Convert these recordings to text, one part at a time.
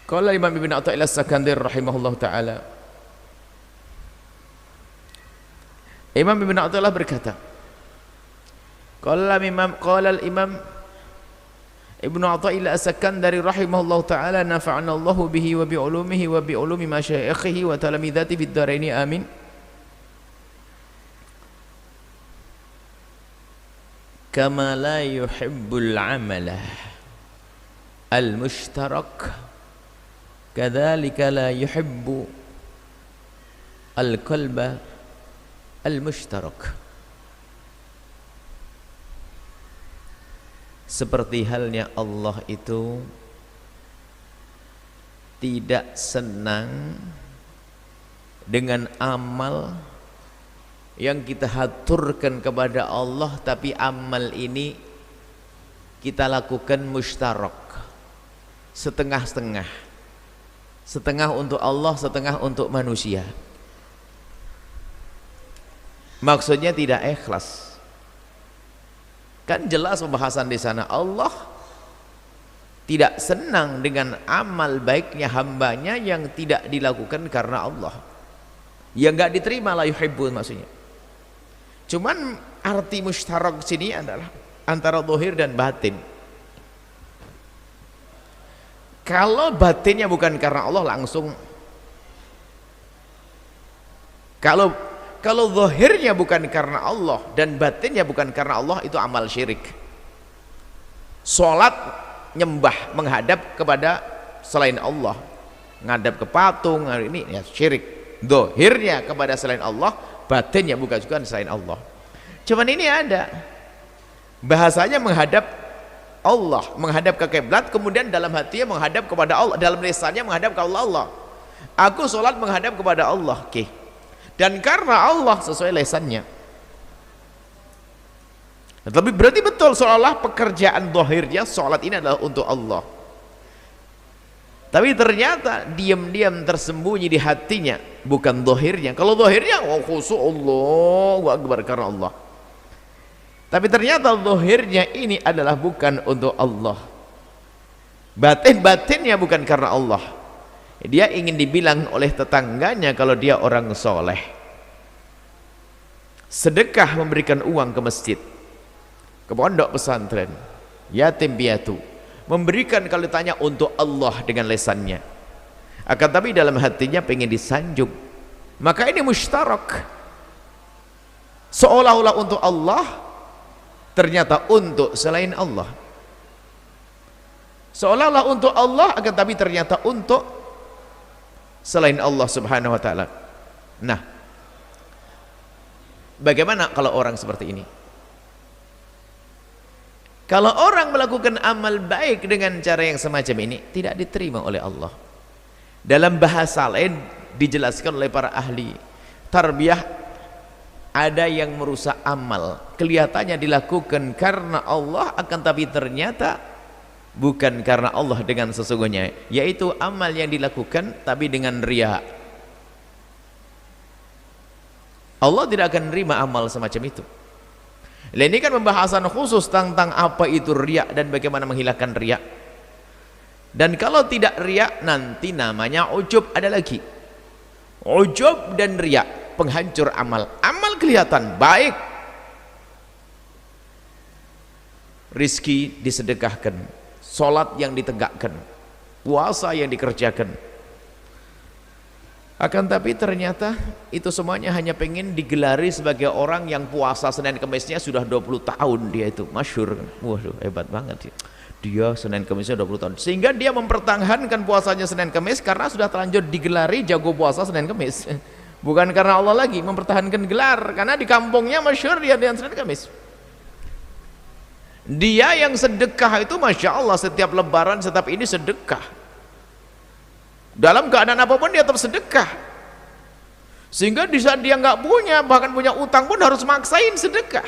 Qala Imam Ibn Athaillah As-Sakandari rahimahullah ta'ala, Imam Ibn Athaillah berkata, qala al-Imam Ibn Athaillah As-Sakandari rahimahullah ta'ala, nafa'ana Allahu bihi wa bi ulumihi wa bi ulumi masyayikhihi wa talamidati fid dharaini amin. Kama la yuhibbul amala al-mushtarak, kadzalika la yuhibbu al-qalba al-mushtarak. Seperti halnya Allah itu tidak senang dengan amal yang kita haturkan kepada Allah, tapi amal ini kita lakukan mushtarak, setengah-setengah, setengah untuk Allah, setengah untuk manusia. Maksudnya tidak ikhlas. Kan jelas pembahasan di sana, Allah tidak senang dengan amal baiknya hambanya yang tidak dilakukan karena Allah, yang enggak diterima, la yuhibbu maksudnya. Cuman arti mushtarak sini adalah antara zahir dan batin. Kalau batinnya bukan karena Allah langsung, kalau zahirnya bukan karena Allah dan batinnya bukan karena Allah, itu amal syirik. Salat nyembah menghadap kepada selain Allah, ngadap ke patung, ini ya syirik. Zahirnya kepada selain Allah, batinnya bukan juga selain Allah. Cuman ini ada bahasanya menghadap Allah, menghadap ke kiblat, kemudian dalam hatinya menghadap kepada Allah, dalam lisannya menghadap ke Allah. Aku sholat menghadap kepada Allah, oke. Dan karena Allah sesuai lisannya. Tapi berarti betul seolah pekerjaan zahirnya sholat ini adalah untuk Allah. Tapi ternyata diam-diam tersembunyi di hatinya, bukan zahirnya. Kalau zahirnya khusyuk Allahu Akbar karena Allah. Tapi ternyata zahirnya ini adalah bukan untuk Allah. Batin-batinnya bukan karena Allah. Dia ingin dibilang oleh tetangganya kalau dia orang soleh. Sedekah memberikan uang ke masjid, ke pondok pesantren, yatim piatu, memberikan kalau ditanya untuk Allah dengan lesannya, akan tapi dalam hatinya pengen disanjung, maka ini mushtarak. Seolah-olah untuk Allah, ternyata untuk selain Allah. Seolah-olah untuk Allah, akan tapi ternyata untuk selain Allah subhanahu wa ta'ala. Nah, bagaimana kalau orang seperti ini? Kalau orang melakukan amal baik dengan cara yang semacam ini, tidak diterima oleh Allah. Dalam bahasa lain dijelaskan oleh para ahli tarbiyah, ada yang merusak amal, kelihatannya dilakukan karena Allah, akan tapi ternyata bukan karena Allah dengan sesungguhnya, yaitu amal yang dilakukan tapi dengan riya. Allah tidak akan menerima amal semacam itu. Ini kan pembahasan khusus tentang apa itu riya dan bagaimana menghilangkan riya. Dan kalau tidak riya, nanti namanya ujub. Ada lagi ujub dan riya, penghancur amal. Amal kelihatan baik, rizki disedekahkan, sholat yang ditegakkan, puasa yang dikerjakan, akan tapi ternyata itu semuanya hanya pengen digelari sebagai orang yang puasa Senin Kemisnya sudah 20 tahun. Dia itu masyhur. Waduh, hebat banget dia Senin Kemisnya 20 tahun, sehingga dia mempertahankan puasanya Senin Kemis karena sudah terlanjur digelari jago puasa Senin Kemis. Bukan karena Allah lagi, mempertahankan gelar karena di kampungnya masyhur dia dengan Senin Kemis. Dia yang sedekah itu Masya Allah, setiap lebaran, setiap ini sedekah. Dalam keadaan apapun dia tetap sedekah. Sehingga di saat dia nggak punya, bahkan punya utang pun harus maksain sedekah.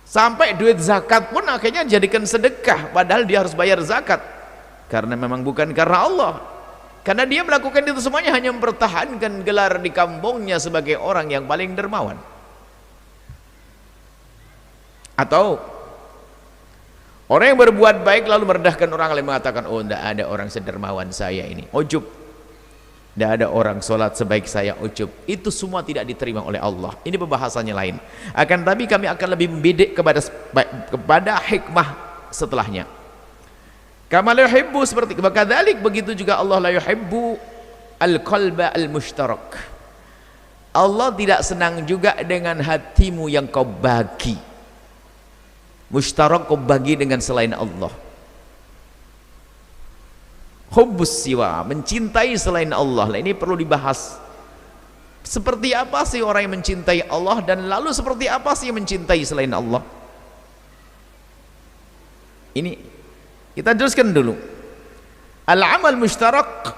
Sampai duit zakat pun akhirnya jadikan sedekah, padahal dia harus bayar zakat. Karena memang bukan karena Allah. Karena dia melakukan itu semuanya hanya mempertahankan gelar di kampungnya sebagai orang yang paling dermawan. Atau Orang yang berbuat baik lalu merendahkan orang lain, mengatakan, oh tidak ada orang sedermawan saya ini, ujub. Tidak ada orang sholat sebaik saya, ujub. Itu semua tidak diterima oleh Allah. Ini pembahasannya lain. Akan tapi kami akan lebih membidik kepada hikmah setelahnya. Kama la yuhibbu, seperti kadzalik begitu juga Allah la yuhibbu al-qalba al-mushtarak. Allah tidak senang juga dengan hatimu yang kau bagi. Mushtarak kau bagi dengan selain Allah. Hubbus siwa, mencintai selain Allah. Nah, ini perlu dibahas. Seperti apa sih orang yang mencintai Allah, dan lalu seperti apa sih yang mencintai selain Allah? Ini kita teruskan dulu. Al-amal mushtarak,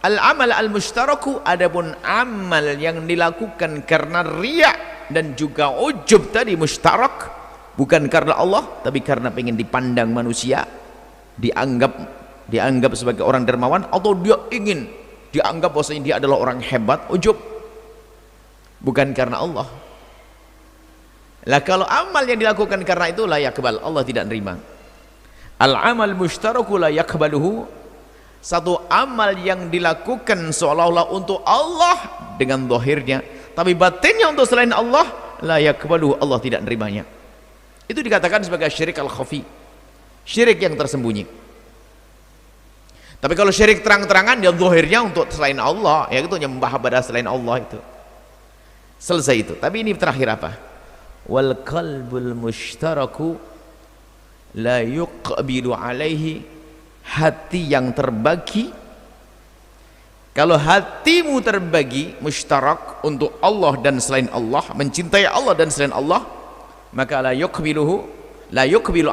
al-amal al-mushtaraku, adapun amal yang dilakukan karena riya dan juga ujub tadi, mushtarak, bukan karena Allah tapi karena pengen dipandang manusia, dianggap sebagai orang dermawan, atau dia ingin dianggap bahwasanya dia adalah orang hebat, ujub, bukan karena Allah. Lah kalau amal yang dilakukan karena itu la yakbal, Allah tidak nerima. Al-amal mushtaraku la yakbaluhu, satu amal yang dilakukan seolah-olah untuk Allah dengan zahirnya, tapi batinnya untuk selain Allah, la yakbaluhu, Allah tidak nerimanya. Itu dikatakan sebagai syirik al-khafi, syirik yang tersembunyi. Tapi kalau syirik terang-terangan, dia zahirnya untuk selain Allah, ya itu nyembah pada selain Allah, itu selesai itu. Tapi ini terakhir apa? Wal qalbul mushtaraku la yuqbilu alaihi, hati yang terbagi. Kalau hatimu terbagi mushtarak untuk Allah dan selain Allah, mencintai Allah dan selain Allah, maka la yuqbilu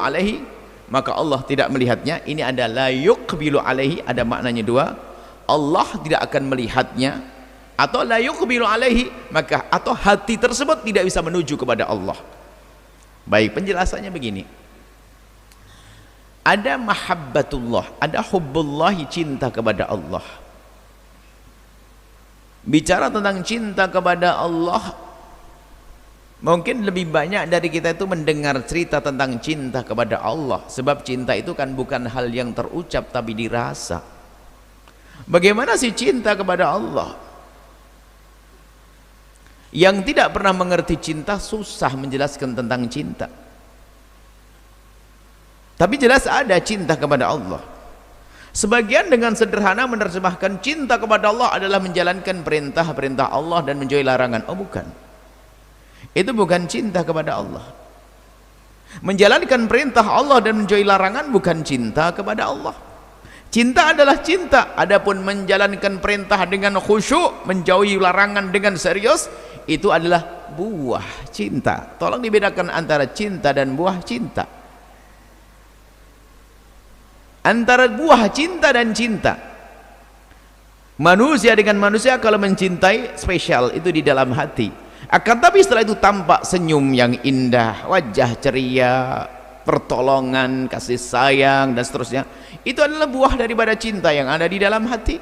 alaihi, maka Allah tidak melihatnya. Ini ada la yuqbilu alaihi, ada maknanya dua. Allah tidak akan melihatnya, atau la yuqbilu alaihi, maka atau hati tersebut tidak bisa menuju kepada Allah. Baik, penjelasannya begini. Ada mahabbatullah, ada hubbullahi, cinta kepada Allah. Bicara tentang cinta kepada Allah, mungkin lebih banyak dari kita itu mendengar cerita tentang cinta kepada Allah. Sebab cinta itu kan bukan hal yang terucap tapi dirasa. Bagaimana sih cinta kepada Allah? Yang tidak pernah mengerti cinta susah menjelaskan tentang cinta. Tapi jelas ada cinta kepada Allah. Sebagian dengan sederhana menerjemahkan cinta kepada Allah adalah menjalankan perintah-perintah Allah dan menjauhi larangan. Oh bukan, itu bukan cinta kepada Allah. Menjalankan perintah Allah dan menjauhi larangan bukan cinta kepada Allah. Cinta adalah cinta. Adapun menjalankan perintah dengan khusyuk, menjauhi larangan dengan serius, itu adalah buah cinta. Tolong dibedakan antara cinta dan buah cinta. Antara buah cinta dan cinta, manusia dengan manusia kalau mencintai spesial, itu di dalam hati. Akan tapi setelah itu tampak senyum yang indah, wajah ceria, pertolongan, kasih sayang dan seterusnya. Itu adalah buah daripada cinta yang ada di dalam hati.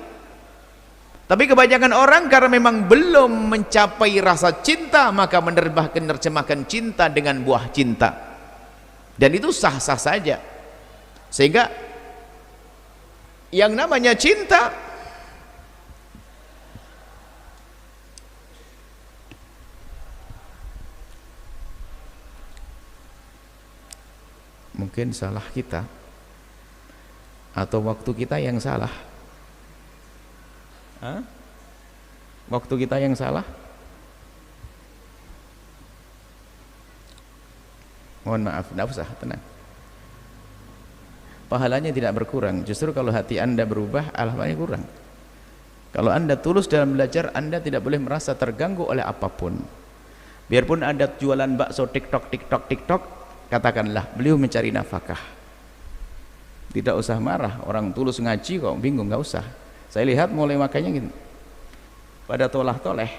Tapi kebanyakan orang karena memang belum mencapai rasa cinta, maka menerjemahkan cinta dengan buah cinta, dan itu sah-sah saja. Sehingga yang namanya cinta mungkin salah kita, atau waktu kita yang salah. Waktu kita yang salah. Mohon maaf, tidak usah, tenang. Pahalanya tidak berkurang, justru kalau hati Anda berubah, alhamdulillah kurang. Kalau Anda tulus dalam belajar, Anda tidak boleh merasa terganggu oleh apapun. Biarpun Anda jualan bakso tiktok, katakanlah beliau mencari nafkah. Tidak usah marah, orang tulus ngaji kok bingung, nggak usah. Saya lihat mulai makanya gitu, pada tolah-toleh.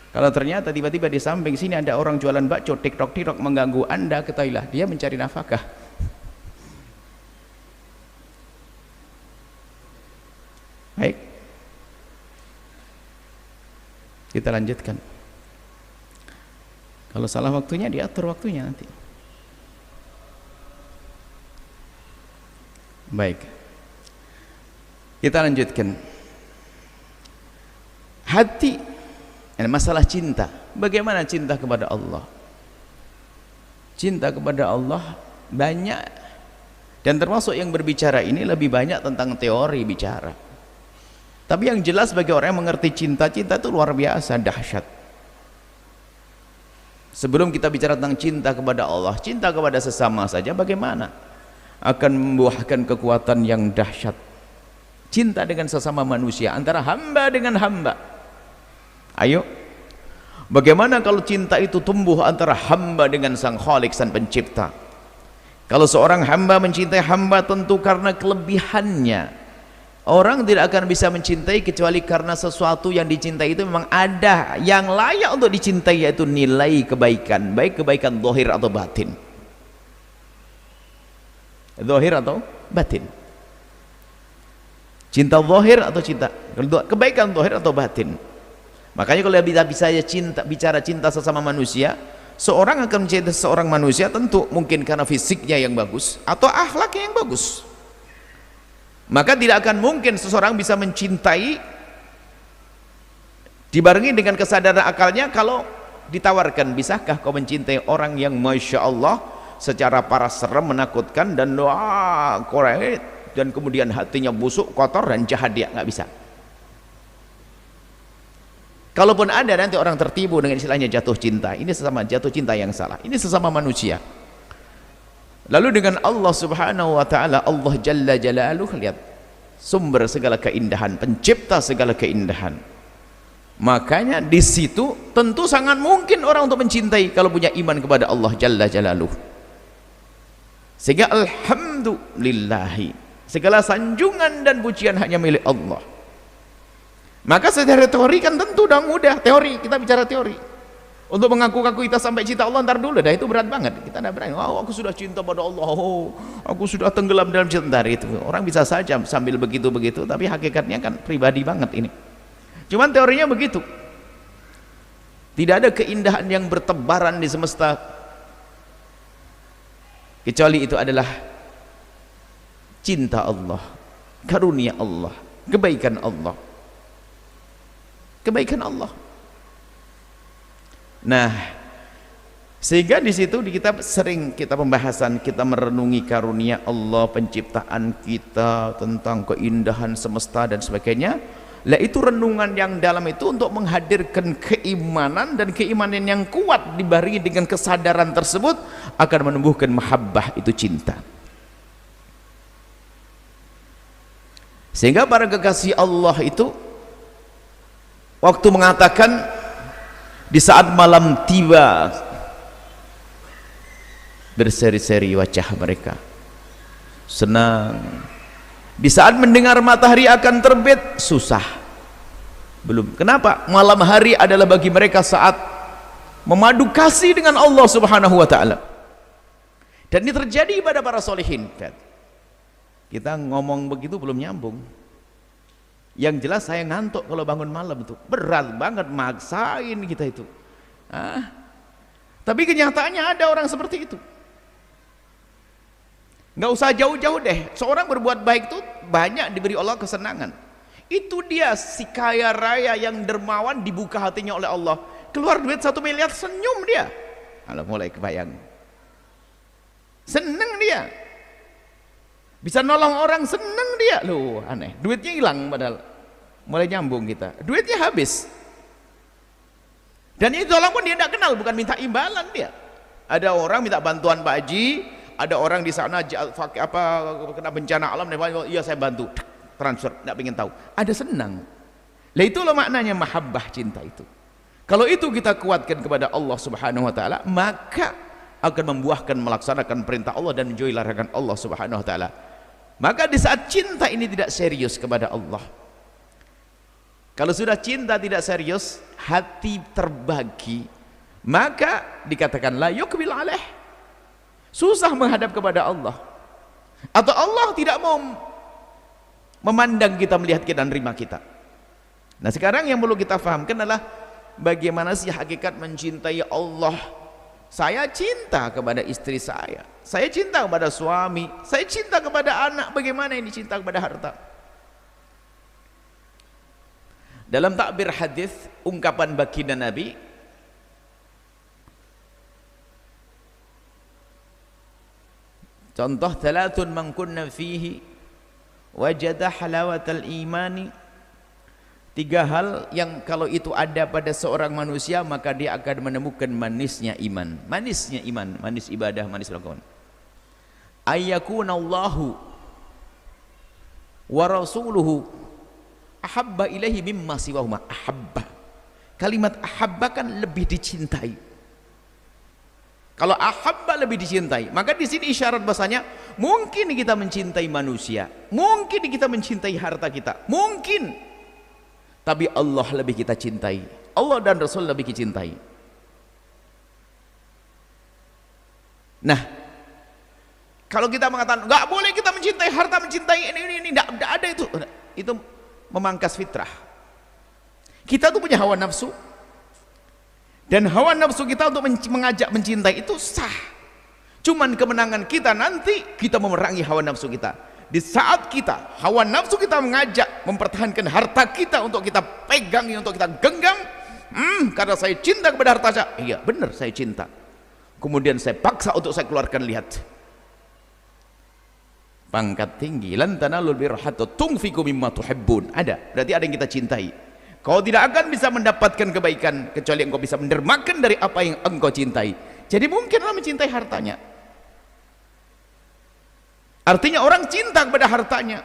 Kalau ternyata tiba-tiba di samping sini ada orang jualan bakso tiktok mengganggu Anda, ketahuilah dia mencari nafkah. Baik, kita lanjutkan. Kalau salah waktunya, diatur waktunya nanti. Baik, kita lanjutkan. Hati, masalah cinta. Bagaimana cinta kepada Allah? Cinta kepada Allah banyak, dan termasuk yang berbicara ini lebih banyak tentang teori bicara. Tapi yang jelas bagi orang yang mengerti cinta, cinta itu luar biasa dahsyat. Sebelum kita bicara tentang cinta kepada Allah, cinta kepada sesama saja bagaimana akan membuahkan kekuatan yang dahsyat. Cinta dengan sesama manusia, antara hamba dengan hamba. Ayo, bagaimana kalau cinta itu tumbuh antara hamba dengan sang Khalik, sang pencipta? Kalau seorang hamba mencintai hamba, tentu karena kelebihannya. Orang tidak akan bisa mencintai kecuali karena sesuatu yang dicintai itu memang ada yang layak untuk dicintai, yaitu nilai kebaikan, baik kebaikan zahir atau batin. Zahir atau batin. Cinta zahir atau cinta kebaikan zahir atau batin. Makanya kalau kita bisa bicara cinta sesama manusia, seorang akan mencintai seorang manusia tentu mungkin karena fisiknya yang bagus atau akhlaknya yang bagus. Maka tidak akan mungkin seseorang bisa mencintai dibarengi dengan kesadaran akalnya kalau ditawarkan, bisakah kau mencintai orang yang Masya Allah secara paras serem, menakutkan, dan doa korek, dan kemudian hatinya busuk, kotor, dan jahat? Dia nggak bisa. Kalaupun ada, nanti orang tertipu dengan istilahnya jatuh cinta. Ini sesama jatuh cinta yang salah. Ini sesama manusia. Lalu dengan Allah subhanahu wa ta'ala, Allah jalla jalaluh, lihat sumber segala keindahan, pencipta segala keindahan. Makanya di situ tentu sangat mungkin orang untuk mencintai kalau punya iman kepada Allah jalla jalaluh. Sehingga alhamdulillahi, segala sanjungan dan pujian hanya milik Allah. Maka secara teori kan tentu dah mudah, teori, kita bicara teori. Untuk mengaku-ngaku kita sampai cinta Allah, ntar dulu dah, itu berat banget. Kita tidak berani, oh aku sudah cinta pada Allah, oh aku sudah tenggelam dalam cinta. Itu orang bisa saja sambil begitu-begitu, tapi hakikatnya kan pribadi banget ini. Cuman teorinya begitu. Tidak ada keindahan yang bertebaran di semesta kecuali itu adalah cinta Allah, karunia Allah, kebaikan Allah. Kebaikan Allah. Nah, sehingga di situ di kitab sering kita pembahasan, kita merenungi karunia Allah, penciptaan kita, tentang keindahan semesta dan sebagainya. Lah itu renungan yang dalam itu untuk menghadirkan keimanan, dan keimanan yang kuat dibarengi dengan kesadaran tersebut akan menumbuhkan mahabbah, itu cinta. Sehingga para kekasih Allah itu waktu mengatakan di saat malam tiba berseri-seri wajah mereka, senang. Di saat mendengar matahari akan terbit, susah. Belum. Kenapa? Malam hari adalah bagi mereka saat memadu kasih dengan Allah subhanahu wa ta'ala. Dan ini terjadi pada para solehin. Kita ngomong begitu belum nyambung. Yang jelas saya ngantuk kalau bangun malam itu, berat banget maksain kita itu. Tapi kenyataannya ada orang seperti itu. Nggak usah jauh-jauh deh, seorang berbuat baik itu banyak diberi Allah kesenangan. Itu dia si kaya raya yang dermawan, dibuka hatinya oleh Allah, keluar duit 1 miliar, senyum dia. Kalau mulai kebayang, seneng dia, bisa nolong orang, seneng dia. Loh aneh, duitnya hilang padahal. Mulai nyambung kita, duitnya habis, dan itu tolong pun dia tidak kenal, bukan minta imbalan dia. Ada orang minta bantuan Pak Haji, ada orang di sana kena bencana alam, iya saya bantu, transfer, tidak ingin tahu, ada senang. Lah itulah maknanya mahabbah, cinta itu. Kalau itu kita kuatkan kepada Allah subhanahu wa ta'ala, maka akan membuahkan melaksanakan perintah Allah dan menjauhi larangan Allah subhanahu wa ta'ala. Maka di saat cinta ini tidak serius kepada Allah, kalau sudah cinta tidak serius, hati terbagi, maka dikatakan la yuqbil alaih, susah menghadap kepada Allah, atau Allah tidak mau memandang kita, melihat kita, dan menerima kita. Nah sekarang yang perlu kita fahamkan adalah bagaimana sih hakikat mencintai Allah Saya cinta kepada istri saya cinta kepada suami, saya cinta kepada anak. Bagaimana ini cinta kepada harta? Dalam takbir hadis, ungkapan baginda Nabi, contoh, thalathun man kunna fihi wajada halawatal imani. 3 hal yang kalau itu ada pada seorang manusia, maka dia akan menemukan manisnya iman, manis ibadah, manis lakon. Ayyakunallahu wa rasuluhu ahabba ilaihi mimma siwahuma. Ahabba, kalimat ahabba kan lebih dicintai. Kalau ahabba lebih dicintai, maka di sini isyarat bahasanya mungkin kita mencintai manusia, mungkin kita mencintai harta kita, mungkin, tapi Allah lebih kita cintai, Allah dan Rasul lebih kita cintai. Nah, kalau kita mengatakan nggak boleh kita mencintai harta, mencintai ini nggak ada, itu memangkas fitrah. Kita tuh punya hawa nafsu, dan hawa nafsu kita untuk mengajak mencintai itu sah. Cuman kemenangan kita nanti kita memerangi hawa nafsu kita. Di saat kita, hawa nafsu kita mengajak mempertahankan harta kita untuk kita pegang, untuk kita genggam, karena saya cinta kepada harta saya. Iya benar, saya cinta. Kemudian saya paksa untuk saya keluarkan, lihat, pangkat tinggi, lan tanalul birra hatta tunfiqu mimma tuhibbun. Ada, berarti ada yang kita cintai. Kau tidak akan bisa mendapatkan kebaikan kecuali engkau bisa mendermakan dari apa yang engkau cintai. Jadi mungkinlah mencintai hartanya. Artinya orang cinta kepada hartanya,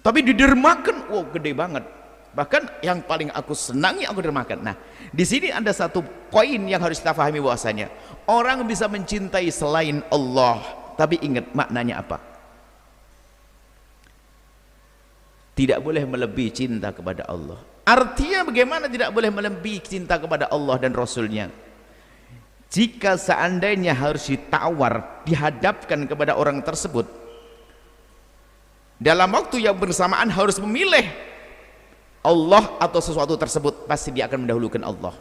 tapi didermakan, wow gede banget. Bahkan yang paling aku senangi aku dermakan. Nah, di sini ada satu poin yang harus kita pahami, bahwasanya orang bisa mencintai selain Allah, tapi ingat maknanya apa? Tidak boleh melebihi cinta kepada Allah. Artinya bagaimana tidak boleh melebihi cinta kepada Allah dan Rasulnya? Jika seandainya harus ditawar, dihadapkan kepada orang tersebut, dalam waktu yang bersamaan harus memilih Allah atau sesuatu tersebut, pasti dia akan mendahulukan Allah.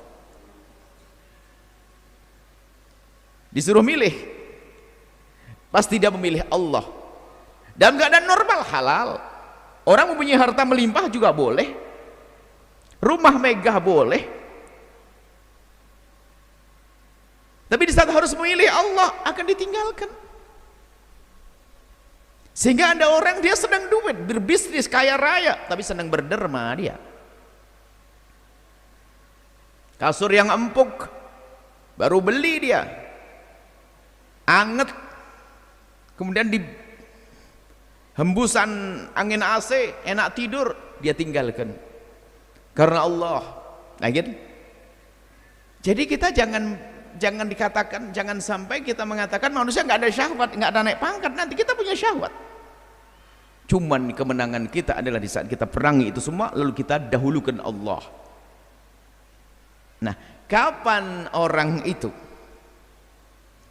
Disuruh milih, pasti dia memilih Allah. Dalam keadaan normal halal, orang mempunyai harta melimpah juga boleh, rumah megah boleh. Tapi di saat harus memilih Allah, akan ditinggalkan. Sehingga ada orang dia senang duit, berbisnis, kaya raya, tapi senang berderma dia. Kasur yang empuk baru beli dia, anget, kemudian di hembusan angin AC enak tidur, dia tinggalkan karena Allah. Nah gitu. Jadi kita jangan dikatakan, jangan sampai kita mengatakan manusia nggak ada syahwat, nggak ada naik pangkat. Nanti kita punya syahwat. Cuman kemenangan kita adalah di saat kita perangi itu semua, lalu kita dahulukan Allah. Nah, kapan orang itu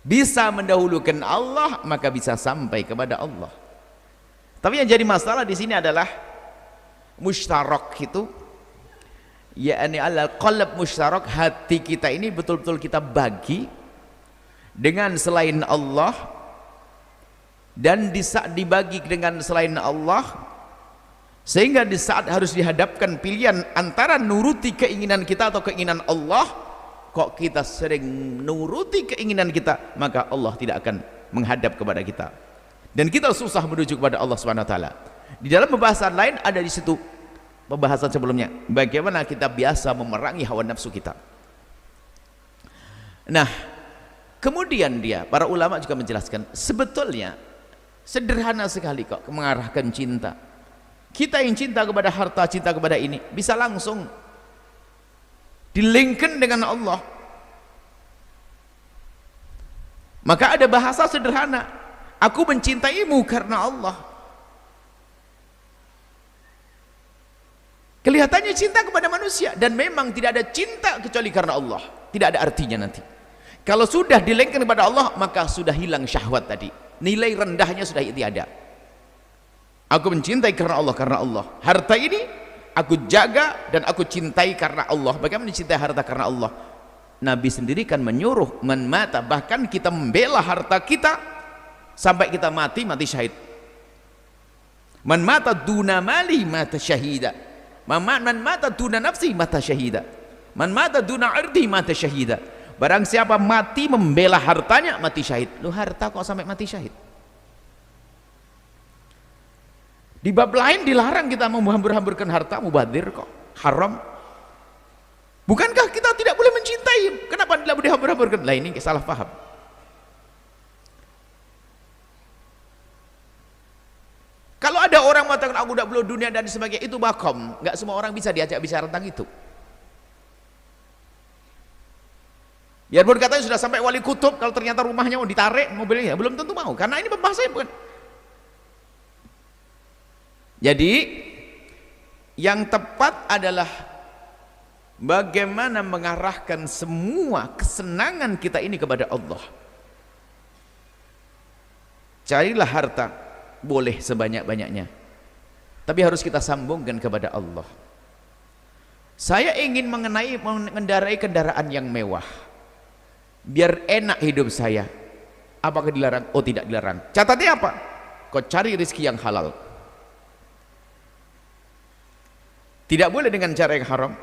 bisa mendahulukan Allah, maka bisa sampai kepada Allah. Tapi yang jadi masalah di sini adalah musytarak itu, yakni al-qalb musytarak, hati kita ini betul-betul kita bagi dengan selain Allah, dan di saat dibagi dengan selain Allah, sehingga di saat harus dihadapkan pilihan antara nuruti keinginan kita atau keinginan Allah, kok kita sering nuruti keinginan kita, maka Allah tidak akan menghadap kepada kita, dan kita susah menuju kepada Allah Subhanahu wa taala. Di dalam pembahasan lain ada di situ pembahasan sebelumnya, bagaimana kita biasa memerangi hawa nafsu kita. Nah, kemudian para ulama juga menjelaskan, sebetulnya sederhana sekali kok mengarahkan cinta. Kita yang cinta kepada harta, cinta kepada ini, bisa langsung dilingkan dengan Allah. Maka ada bahasa sederhana, aku mencintaimu karena Allah. Kelihatannya cinta kepada manusia, dan memang tidak ada cinta kecuali karena Allah, tidak ada artinya nanti. Kalau sudah dilengkan kepada Allah, maka sudah hilang syahwat tadi, nilai rendahnya sudah tiada. Aku mencintai karena Allah. Harta ini aku jaga dan aku cintai karena Allah. Bagaimana mencintai harta karena Allah? Nabi sendiri kan menyuruh man mata, bahkan kita membela harta kita sampai kita mati syahid. Man mata duna mali mata syahida. Man mata duna nafsi mata syahida. Man mata duna ardi mata syahida. Barang siapa mati membela hartanya mati syahid. Lu harta kok sampai mati syahid? Di bab lain dilarang kita menghambur-hamburkan harta, mubadzir kok, haram. Bukankah kita tidak boleh mencintai? Kenapa tidak boleh hambur-hamburkan? Lah ini salah paham. Kalau ada orang mengatakan aku tidak perlu dunia dan sebagainya, itu bakom. Nggak semua orang bisa diajak bicara tentang itu. Biarpun katanya sudah sampai wali kutub, kalau ternyata rumahnya mau ditarik mobilnya, belum tentu mau. Karena ini pembahasannya bukan. Jadi yang tepat adalah bagaimana mengarahkan semua kesenangan kita ini kepada Allah. Carilah harta, boleh sebanyak-banyaknya, tapi harus kita sambungkan kepada Allah. Saya ingin mengendarai kendaraan yang mewah, biar enak hidup saya. Apakah dilarang? Oh, tidak dilarang. Catatnya apa? Kau cari rezeki yang halal. Tidak boleh dengan cara yang haram.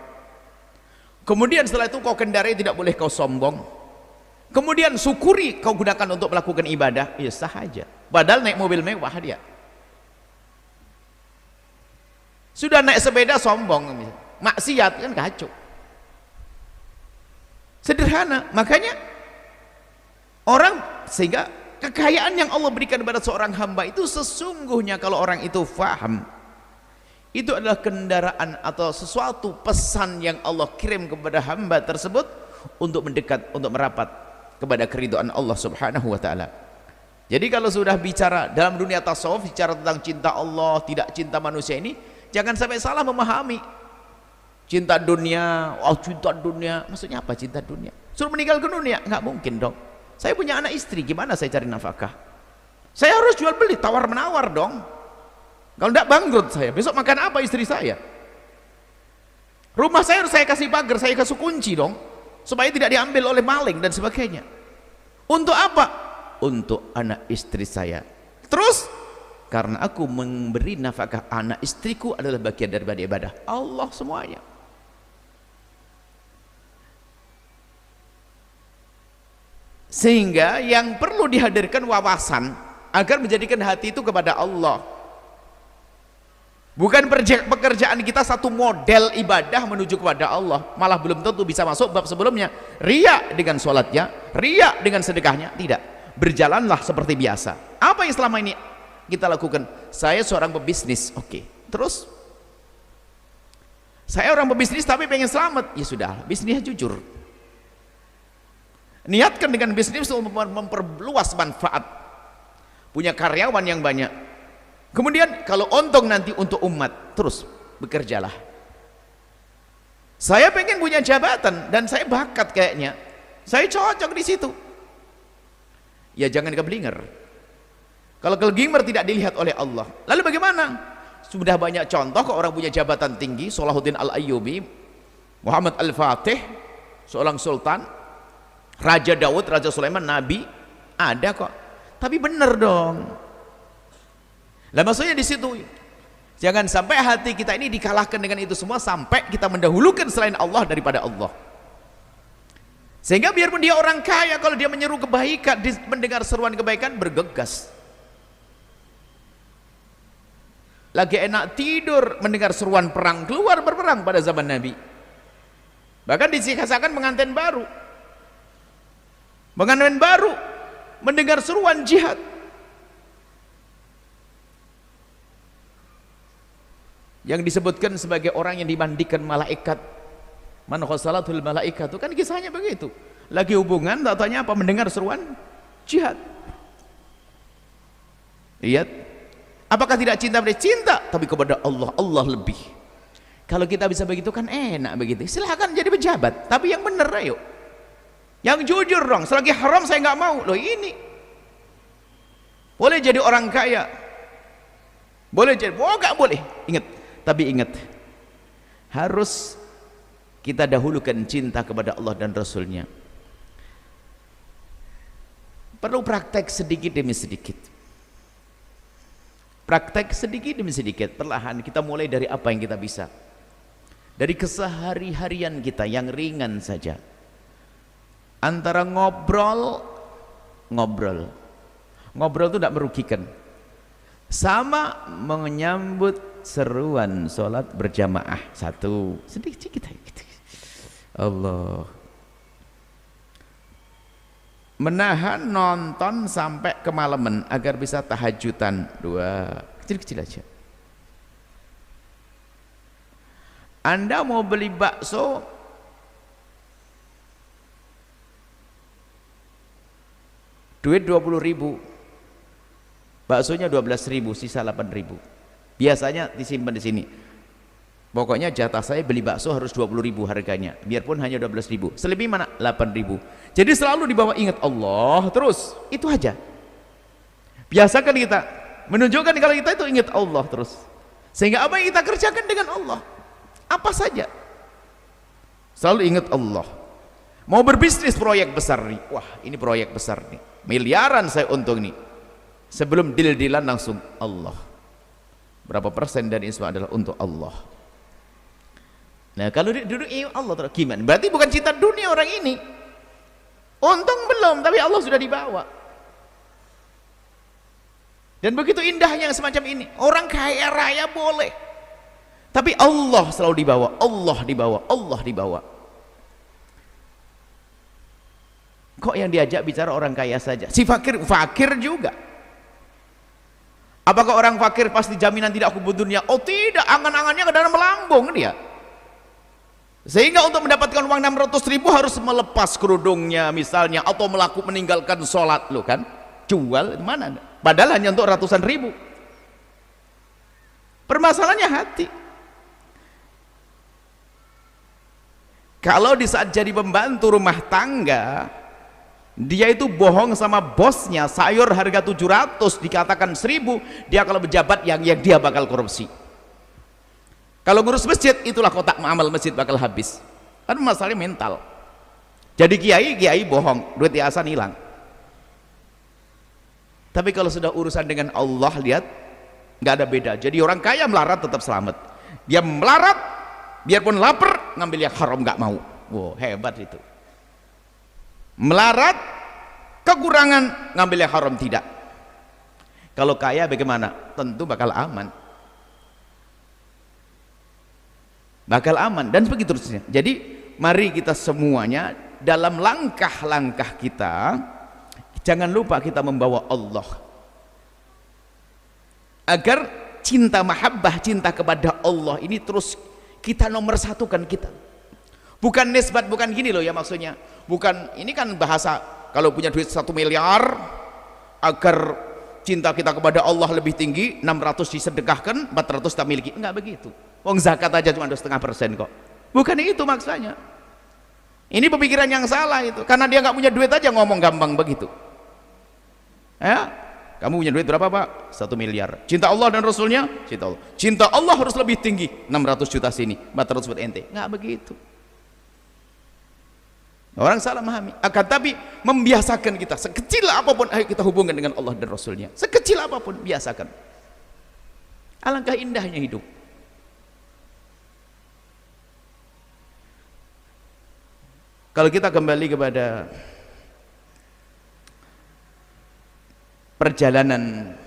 Kemudian setelah itu kau kendarai, tidak boleh kau sombong. Kemudian syukuri kau gunakan untuk melakukan ibadah, ya sah aja. Padahal naik mobil mewah dia. Sudah naik sepeda sombong, maksiat kan kacau. Sederhana. Makanya orang, sehingga kekayaan yang Allah berikan kepada seorang hamba itu sesungguhnya kalau orang itu faham, itu adalah kendaraan atau sesuatu pesan yang Allah kirim kepada hamba tersebut untuk mendekat, untuk merapat kepada keridhaan Allah subhanahu wa ta'ala. Jadi kalau sudah bicara dalam dunia tasawuf, bicara tentang cinta Allah, tidak cinta manusia ini, jangan sampai salah memahami. Cinta dunia, oh cinta dunia, maksudnya apa cinta dunia? Suruh meninggal ke dunia? Nggak mungkin dong. Saya punya anak istri, gimana saya cari nafkah? Saya harus jual beli, tawar menawar dong. Kalau tidak bangkrut saya, besok makan apa istri saya? Rumah saya harus saya kasih pagar, saya kasih kunci dong, supaya tidak diambil oleh maling dan sebagainya. Untuk apa? Untuk anak istri saya. Terus, karena aku memberi nafkah anak istriku adalah bagian daripada ibadah Allah semuanya. Sehingga yang perlu dihadirkan wawasan agar menjadikan hati itu kepada Allah. Bukan pekerjaan kita satu model ibadah menuju kepada Allah, malah belum tentu bisa masuk bab sebelumnya. Riya dengan sholatnya, riya dengan sedekahnya, tidak. Berjalanlah seperti biasa. Apa yang selama ini kita lakukan? Saya seorang pebisnis, oke. Terus saya orang pebisnis tapi pengen selamat, ya sudah, bisnisnya jujur. Niatkan dengan bisnis untuk memperluas manfaat, punya karyawan yang banyak. Kemudian kalau untung nanti untuk umat, terus bekerjalah. Saya pengen punya jabatan dan saya bakat kayaknya, saya cocok di situ. Ya jangan keblinger. Kalau keblinger tidak dilihat oleh Allah. Lalu bagaimana? Sudah banyak contoh kok orang punya jabatan tinggi. Salahuddin Al-Ayyubi, Muhammad Al-Fatih, seorang sultan, Raja Daud, Raja Sulaiman, Nabi, ada kok. Tapi benar dong. Lah maksudnya di situ, jangan sampai hati kita ini dikalahkan dengan itu semua sampai kita mendahulukan selain Allah daripada Allah. Sehingga biarpun dia orang kaya, kalau dia menyeru kebaikan, mendengar seruan kebaikan, bergegas. Lagi enak tidur mendengar seruan perang, keluar berperang pada zaman Nabi. Bahkan dikatakan pengantin baru. Pengantin baru mendengar seruan jihad. Yang disebutkan sebagai orang yang dimandikan malaikat, man khosalatul malaikat, itu kan kisahnya begitu. Lagi hubungan, tak tanya apa, mendengar seruan jihad. Lihat, apakah tidak cinta pada cinta, tapi kepada Allah, Allah lebih. Kalau kita bisa begitu kan enak begitu. Silahkan jadi pejabat, tapi yang benar ayo. Yang jujur dong. Selagi haram saya nggak mau. Loh ini boleh jadi orang kaya, boleh jadi, oh nggak boleh. Ingat. Tapi ingat, harus kita dahulukan cinta kepada Allah dan Rasulnya. Perlu praktek sedikit demi sedikit, praktek sedikit demi sedikit, perlahan kita mulai dari apa yang kita bisa, dari kesehari-harian kita yang ringan saja, antara ngobrol itu tidak merugikan, sama menyambut seruan sholat berjamaah satu, sedikit gitu. Allah, menahan nonton sampai kemalaman agar bisa tahajudan dua, kecil-kecil aja. Anda mau beli bakso duit 20.000, baksonya 12.000, sisa 8.000, biasanya disimpan di sini. Pokoknya jatah saya beli bakso harus 20.000 harganya, biarpun hanya 12.000, selebih mana? 8.000. Jadi selalu dibawa ingat Allah terus, itu aja. Biasakan kita menunjukkan kalau kita itu ingat Allah terus, sehingga apa yang kita kerjakan dengan Allah, apa saja selalu ingat Allah. Mau berbisnis proyek besar nih, wah ini proyek besar nih, miliaran saya untung nih, sebelum deal-dealan langsung Allah, berapa persen dari semua adalah untuk Allah. Nah kalau duduk Allah terus gimana? Berarti bukan cinta dunia orang ini. Untung belum, tapi Allah sudah dibawa. Dan begitu indahnya yang semacam ini. Orang kaya raya boleh, tapi Allah selalu dibawa, Allah dibawa, Allah dibawa. Kok yang diajak bicara orang kaya saja? Si fakir juga. Apakah orang fakir pasti jaminan tidak hubub dunia? Oh tidak, angan-angannya ke dalam melambung dia. Sehingga untuk mendapatkan uang 600.000 harus melepas kerudungnya misalnya, atau meninggalkan sholat, lo kan jual mana, padahal hanya untuk ratusan ribu. Permasalahannya hati. Kalau di saat jadi pembantu rumah tangga dia itu bohong sama bosnya, sayur harga 700 dikatakan 1.000, dia kalau pejabat yang dia bakal korupsi. Kalau ngurus masjid, itulah kotak amal masjid bakal habis. Kan masalahnya mental. Jadi kiai bohong, duit yayasan hilang. Tapi kalau sudah urusan dengan Allah, lihat nggak ada beda. Jadi orang kaya melarat tetap selamat. Dia melarat, biarpun lapar, ngambil yang haram nggak mau. Wow, hebat itu. Melarat, kekurangan, ngambil yang haram tidak. Kalau kaya bagaimana? Tentu bakal aman. Bakal aman dan begitu terusnya. Jadi mari kita semuanya dalam langkah-langkah kita jangan lupa kita membawa Allah, agar cinta mahabbah, cinta kepada Allah ini terus kita nomor satukan kita. Bukan nisbat, bukan gini loh ya maksudnya, bukan ini kan bahasa kalau punya duit 1 miliar agar cinta kita kepada Allah lebih tinggi, 600 disedekahkan, 400 tak miliki, enggak begitu. Wong zakat aja cuma 2,5% kok. Bukan itu maksudnya. Ini pemikiran yang salah itu. Karena dia nggak punya duit aja ngomong gampang begitu. Ya, kamu punya duit berapa Pak? 1 miliar. Cinta Allah dan Rasulnya? Cinta Allah. Cinta Allah harus lebih tinggi. 600 juta sini, 400 buat ente. Nggak begitu. Orang salah memahami. Akan tapi membiasakan kita sekecil apapun, ayo kita hubungkan dengan Allah dan Rasulnya. Sekecil apapun biasakan. Alangkah indahnya hidup. Kalau kita kembali kepada perjalanan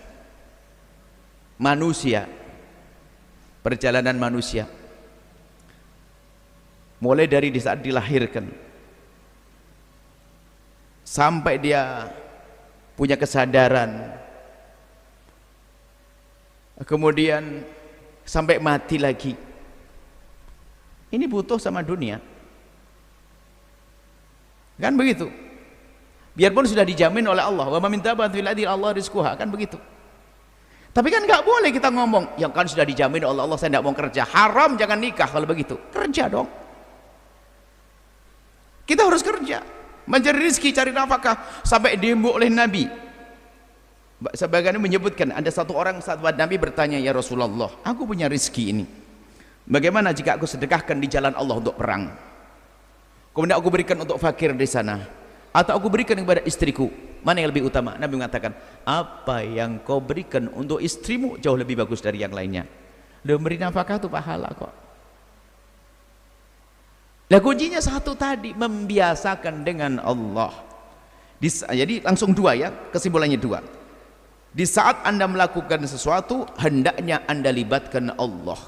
manusia, mulai dari di saat dilahirkan sampai dia punya kesadaran, kemudian sampai mati lagi, ini butuh sama dunia. Kan begitu. Biarpun sudah dijamin oleh Allah, wa ma min dabbatin fil ardi Allah rizquha, kan begitu. Tapi kan nggak boleh kita ngomong, yang kan sudah dijamin oleh Allah, saya tidak mau kerja. Haram, jangan nikah kalau begitu. Kerja dong. Kita harus kerja, mencari rezeki, cari nafkah. Sampai diimbau oleh Nabi. Sebagian menyebutkan ada satu orang sahabat Nabi bertanya, ya Rasulullah, aku punya rezeki ini, Bagaimana jika aku sedekahkan di jalan Allah untuk perang, kemudian aku berikan untuk fakir di sana, atau aku berikan kepada istriku, mana yang lebih utama? Nabi mengatakan, apa yang kau berikan untuk istrimu jauh lebih bagus dari yang lainnya. Dia memberi nafkah itu pahala kok. Lah kuncinya satu tadi, membiasakan dengan Allah. Jadi langsung dua ya, kesimpulannya dua. Di saat Anda melakukan sesuatu, hendaknya Anda libatkan Allah.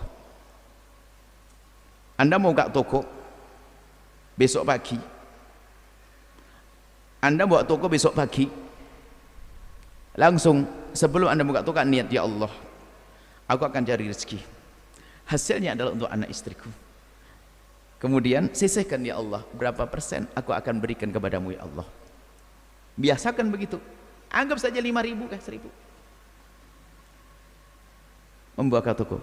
Anda mau buka toko besok pagi, Anda buka toko besok pagi, langsung sebelum Anda buka toko niat, ya Allah, aku akan cari rezeki, hasilnya adalah untuk anak istriku. Kemudian sisihkan, ya Allah, berapa persen aku akan berikan kepadamu, ya Allah. Biasakan begitu. Anggap saja 5.000 kah 1.000. Membuka toko,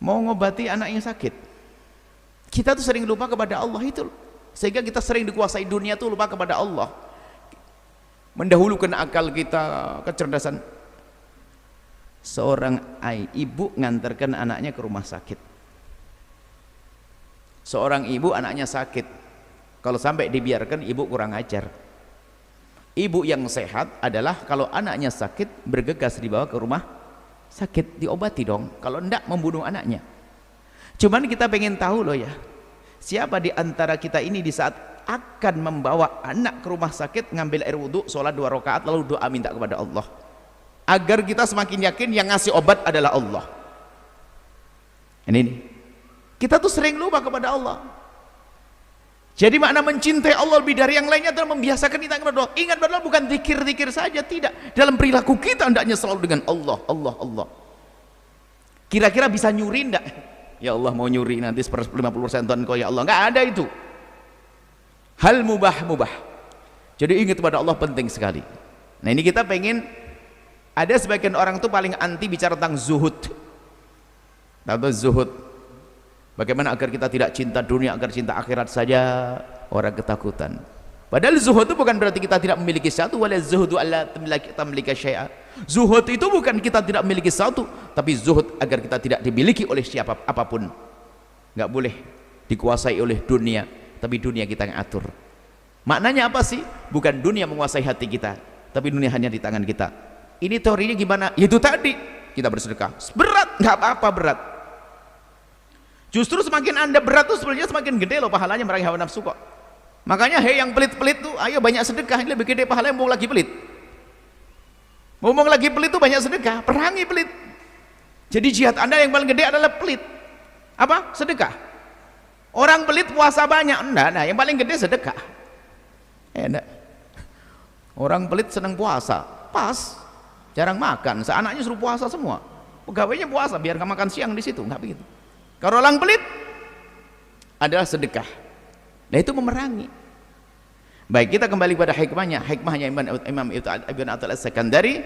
mau ngobati anak yang sakit. Kita tuh sering lupa kepada Allah itu, sehingga kita sering dikuasai dunia tuh lupa kepada Allah, mendahulukan akal kita, kecerdasan. Seorang ibu ngantarkan anaknya ke rumah sakit. Seorang ibu anaknya sakit, kalau sampai dibiarkan ibu kurang ajar. Ibu yang sehat adalah kalau anaknya sakit bergegas dibawa ke rumah sakit, diobati dong, kalau enggak membunuh anaknya. Cuman kita pengen tahu loh ya, siapa di antara kita ini di saat akan membawa anak ke rumah sakit ngambil air wudhu, sholat 2 rakaat lalu doa minta kepada Allah agar kita semakin yakin yang ngasih obat adalah Allah. Ini kita tuh sering lupa kepada Allah. Jadi makna mencintai Allah lebih dari yang lainnya adalah membiasakan kita berdoa. Ingat, berdoa bukan zikir-zikir saja, tidak. Dalam perilaku kita hendaknya selalu dengan Allah, Allah, Allah. Kira-kira bisa nyuri enggak? Ya Allah, mau nyuri nanti 50% Tuhan kau, ya Allah. Enggak ada itu. Hal mubah. Jadi ingat kepada Allah penting sekali. Nah ini kita pengen, ada sebagian orang tuh paling anti bicara tentang zuhud. Tahu zuhud? Bagaimana agar kita tidak cinta dunia, agar cinta akhirat saja. Orang ketakutan. Padahal zuhud itu bukan berarti kita tidak memiliki sesuatu. Wala zuhudu alla tamlika syai'a. Zuhud itu bukan kita tidak memiliki sesuatu, tapi zuhud agar kita tidak dimiliki oleh siapa apapun. Nggak boleh dikuasai oleh dunia, tapi dunia kita yang atur. Maknanya apa sih? Bukan dunia menguasai hati kita, tapi dunia hanya di tangan kita. Ini teorinya gimana? Itu tadi, kita bersedekah. Berat, nggak apa-apa berat. Justru semakin Anda berat tuh sebenarnya semakin gede loh pahalanya meraih hawa nafsu kok. Makanya hei yang pelit-pelit tuh, ayo banyak sedekah, ini lebih gede pahalanya. Mau lagi pelit, ngomong lagi pelit tuh banyak sedekah, perangi pelit. Jadi jihad Anda yang paling gede adalah pelit. Apa? Sedekah. Orang pelit puasa banyak, enggak, nah yang paling gede sedekah. Enggak. Orang pelit senang puasa, pas, jarang makan, seanaknya suruh puasa semua, pegawainya puasa biar nggak makan siang di situ, nggak begitu. Kalau orang pelit adalah sedekah. Nah itu memerangi. Baik, kita kembali pada hikmahnya. Hikmahnya Imam Ibn Attal As-Sakandari,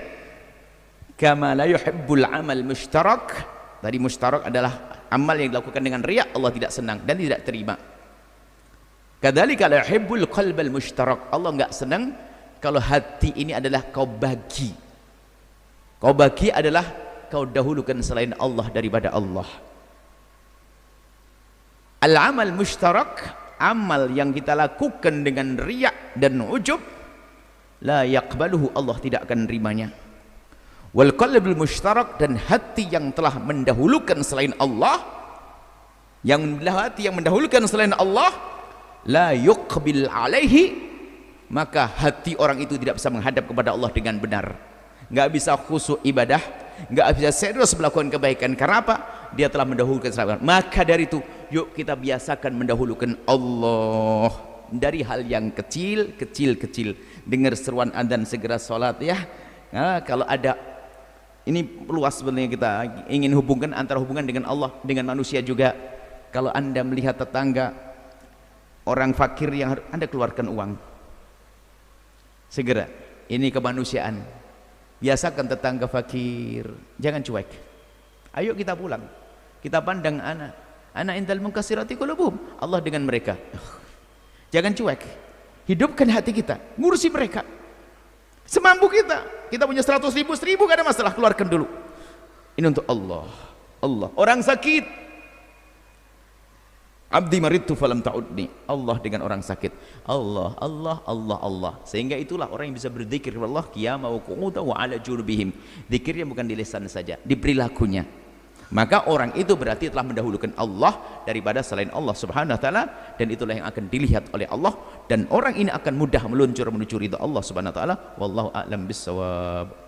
kama la yuhibbul amal mushtarak. Tadi mushtarak adalah amal yang dilakukan dengan riya, Allah tidak senang dan tidak terima. Kadzalika la yuhibbul qalbal mushtarak. Allah enggak senang kalau hati ini adalah kau bagi. Kau bagi adalah kau dahulukan selain Allah daripada Allah. Al-amal mushtarak, amal yang kita lakukan dengan riya dan ujub, la yaqbaluhu, Allah tidak akan nerimanya. Wal qalbul mushtarak, dan hati yang telah mendahulukan selain Allah, hati yang mendahulukan selain Allah, la yuqbil alaihi, maka hati orang itu tidak bisa menghadap kepada Allah dengan benar, nggak bisa khusyuk ibadah, nggak bisa serius melakukan kebaikan. Karena apa? Dia telah mendahulukan selain Allah. Maka dari itu, yuk kita biasakan mendahulukan Allah dari hal yang kecil. Dengar seruan adzan segera sholat ya. Nah, kalau ada, ini luas sebenarnya, kita ingin hubungkan antara hubungan dengan Allah dengan manusia juga. Kalau Anda melihat tetangga orang fakir yang Anda keluarkan uang, segera, ini kemanusiaan. Biasakan tetangga fakir, jangan cuek. Ayo kita pulang, kita pandang anak indal munkasirati qulubuhum, Allah dengan mereka. Jangan cuek, hidupkan hati kita, ngurusi mereka semampu kita. Kita punya 100.000, 1.000 gak ada masalah, keluarkan dulu. Ini untuk Allah. Allah. Orang sakit, abdi maridtu falam ta'udni. Allah dengan orang sakit, Allah, Allah, Allah, Allah. Sehingga itulah orang yang bisa berzikir kepada Allah qiyama wa qu'udan wa ala junubihim. Zikirnya bukan di lisan saja, di perilakunya. Maka orang itu berarti telah mendahulukan Allah daripada selain Allah subhanahu wa ta'ala, dan itulah yang akan dilihat oleh Allah, dan orang ini akan mudah meluncur menuju ridha Allah subhanahu wa ta'ala. Wallahu a'lam bissawab.